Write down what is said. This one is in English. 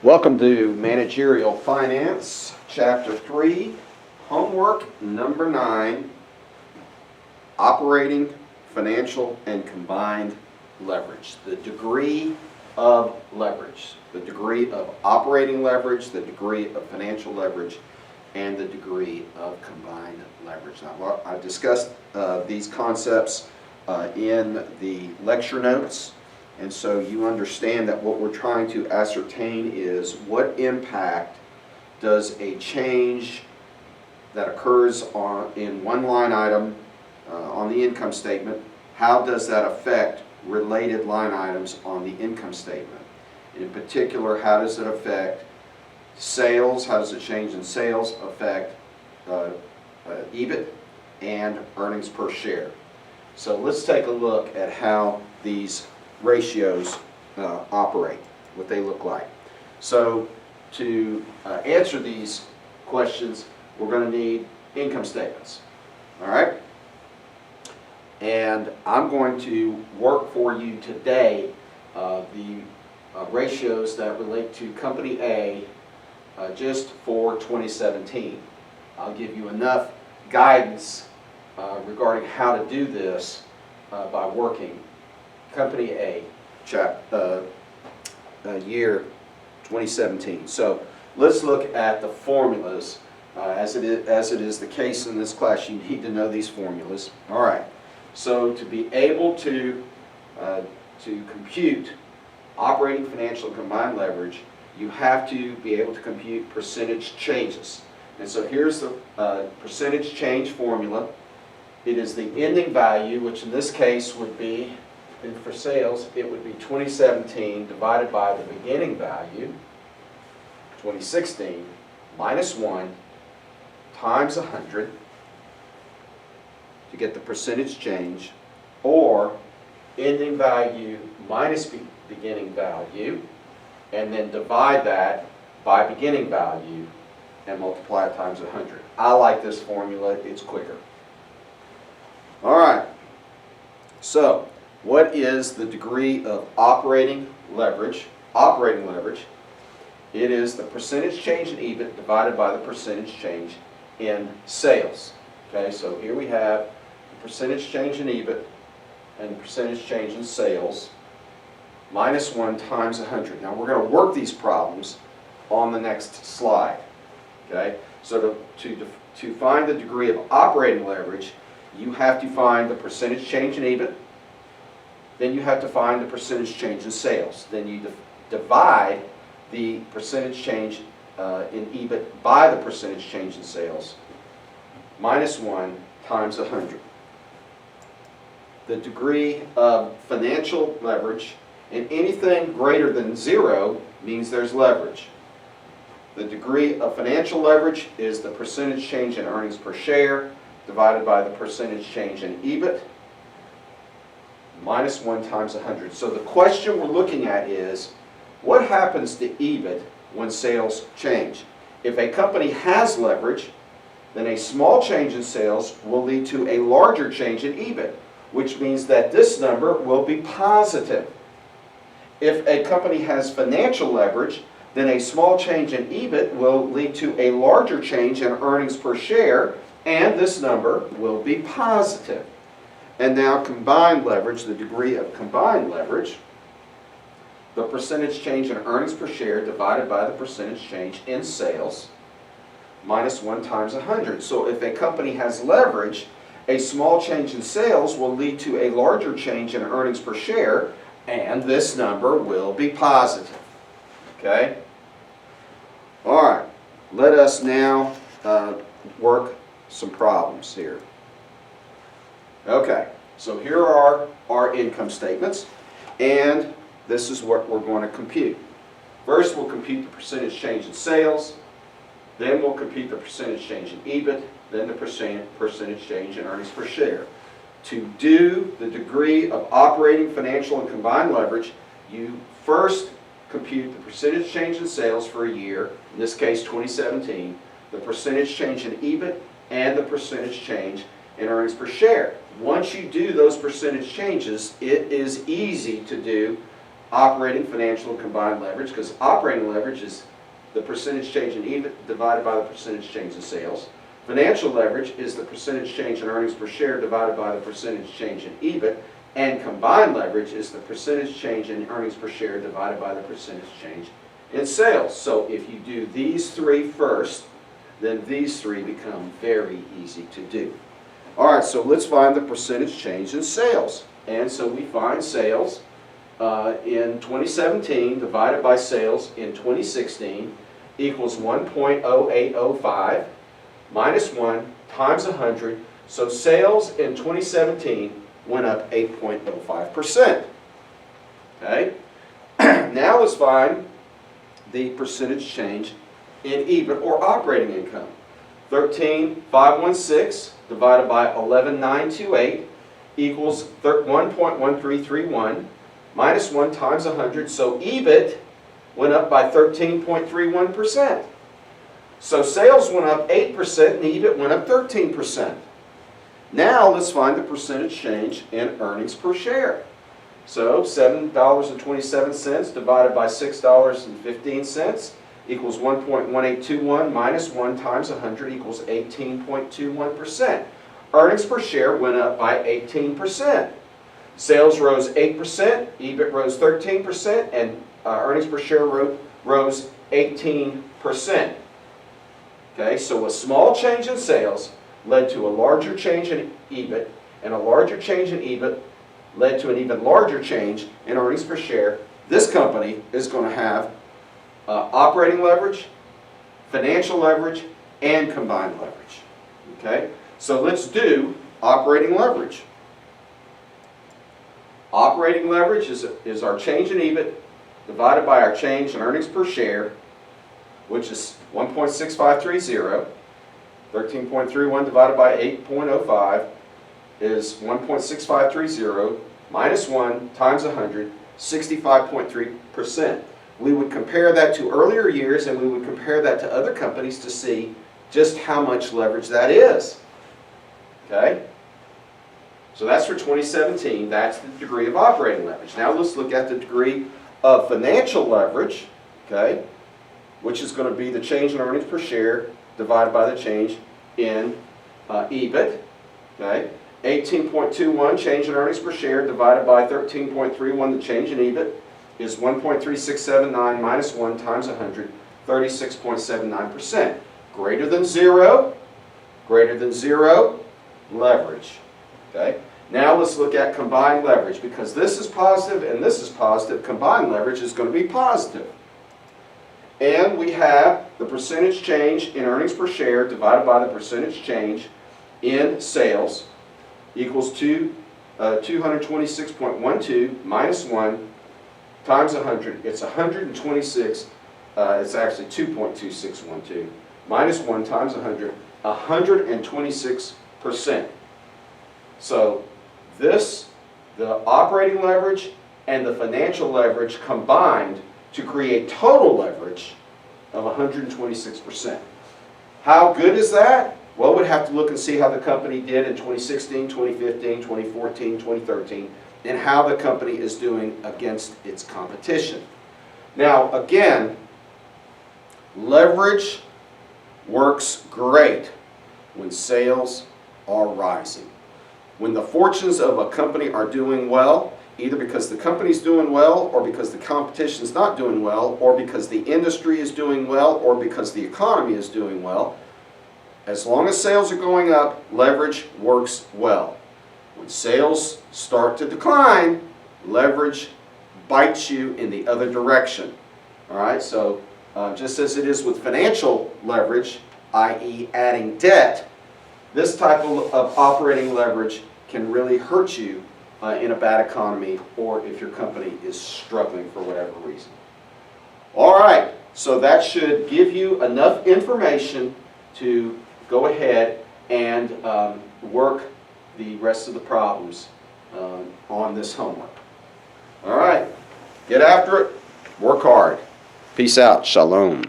Welcome to Managerial Finance, Chapter 3, Homework Number 9, Operating, Financial, and Combined Leverage. The degree of leverage, the degree of operating leverage, the degree of financial leverage, and the degree of combined leverage. Now, I've discussed these concepts in the lecture notes. And so you understand that what we're trying to ascertain is what impact does a change that occurs in one line item on the income statement, how does that affect related line items on the income statement? In particular, how does it affect sales? How does a change in sales affect EBIT and earnings per share? So let's take a look at how these ratios operate, what they look like. So to answer these questions, we're going to need income statements. All right? And I'm going to work for you today the ratios that relate to Company A just for 2017. I'll give you enough guidance regarding how to do this by working Company A, year 2017. So let's look at the formulas. As it is the case in this class, you need to know these formulas. All right. So to be able to compute operating, financial, and combined leverage, you have to be able to compute percentage changes. And so here's the percentage change formula. It is the ending value, which in this case would be, and for sales, it would be 2017 divided by the beginning value, 2016, minus 1 times 100 to get the percentage change, or ending value minus beginning value, and then divide that by beginning value and multiply it times 100. I like this formula, it's quicker. All right, so what is the degree of operating leverage? Operating leverage, it is the percentage change in EBIT divided by the percentage change in sales. Okay, so here we have the percentage change in EBIT and the percentage change in sales minus 1 times 100. Now we're going to work these problems on the next slide. Okay, so to find the degree of operating leverage, you have to find the percentage change in EBIT. Then you have to find the percentage change in sales. Then you divide the percentage change in EBIT by the percentage change in sales, minus 1 times 100. The degree of financial leverage, and anything greater than 0 means there's leverage. The degree of financial leverage is the percentage change in earnings per share divided by the percentage change in EBIT, minus 1 times 100. So the question we're looking at is, what happens to EBIT when sales change? If a company has leverage, then a small change in sales will lead to a larger change in EBIT, which means that this number will be positive. If a company has financial leverage, then a small change in EBIT will lead to a larger change in earnings per share, and this number will be positive. And now combined leverage, the degree of combined leverage, the percentage change in earnings per share divided by the percentage change in sales, minus 1 times 100. So if a company has leverage, a small change in sales will lead to a larger change in earnings per share, and this number will be positive. Okay? All right. Let us now work some problems here. Okay, so here are our income statements, and this is what we're going to compute. First, we'll compute the percentage change in sales, then we'll compute the percentage change in EBIT, then the percentage change in earnings per share. To do the degree of operating, financial, and combined leverage, you first compute the percentage change in sales for a year, in this case 2017, the percentage change in EBIT, and the percentage change in earnings per share. Once you do those percentage changes, it is easy to do operating, financial, and combined leverage, because operating leverage is the percentage change in EBIT divided by the percentage change in sales. Financial leverage is the percentage change in earnings per share divided by the percentage change in EBIT. And combined leverage is the percentage change in earnings per share divided by the percentage change in sales. So if you do these three first, then these three become very easy to do. All right, so let's find the percentage change in sales. And so we find sales in 2017 divided by sales in 2016 equals 1.0805 minus 1 times 100. So sales in 2017 went up 8.05%. Okay? Now let's find the percentage change in EBIT or operating income. 13,516 divided by 11,928 equals 1.1331 minus 1 times 100. So EBIT went up by 13.31%. So sales went up 8% and EBIT went up 13%. Now let's find the percentage change in earnings per share. So $7.27 divided by $6.15 equals 1.1821 minus 1 times 100 equals 18.21%. Earnings per share went up by 18%. Sales rose 8%, EBIT rose 13%, and earnings per share rose 18%. Okay, so a small change in sales led to a larger change in EBIT, and a larger change in EBIT led to an even larger change in earnings per share. This company is going to have operating leverage, financial leverage, and combined leverage. Okay, so let's do operating leverage. Operating leverage is our change in EBIT divided by our change in earnings per share, which is 1.6530. 13.31 divided by 8.05 is 1.6530 minus 1 times 100, 65.3%. We would compare that to earlier years, and we would compare that to other companies to see just how much leverage that is. Okay? So that's for 2017. That's the degree of operating leverage. Now let's look at the degree of financial leverage, okay, which is going to be the change in earnings per share divided by the change in EBIT. Okay? 18.21 change in earnings per share divided by 13.31, the change in EBIT, is 1.3679 minus 1 times 100, 36.79%. Greater than zero, leverage. Okay? Now let's look at combined leverage. Because this is positive and this is positive, combined leverage is going to be positive. And we have the percentage change in earnings per share divided by the percentage change in sales equals 226.12 minus 1 times 100. It's 126, it's actually 2.2612 minus 1 times 100, 126%. So this, the operating leverage and the financial leverage combined to create total leverage of 126%. How good is that? Well, we'd have to look and see how the company did in 2016, 2015, 2014, 2013, and how the company is doing against its competition. Now, again, leverage works great when sales are rising. When the fortunes of a company are doing well, either because the company's doing well, or because the competition's not doing well, or because the industry is doing well, or because the economy is doing well, as long as sales are going up, leverage works well. When sales start to decline, leverage bites you in the other direction. All right, so just as it is with financial leverage, i.e. adding debt, this type of operating leverage can really hurt you in a bad economy, or if your company is struggling for whatever reason. All right, so that should give you enough information to go ahead and work the rest of the problems on this homework. All right, get after it, work hard. Peace out, shalom.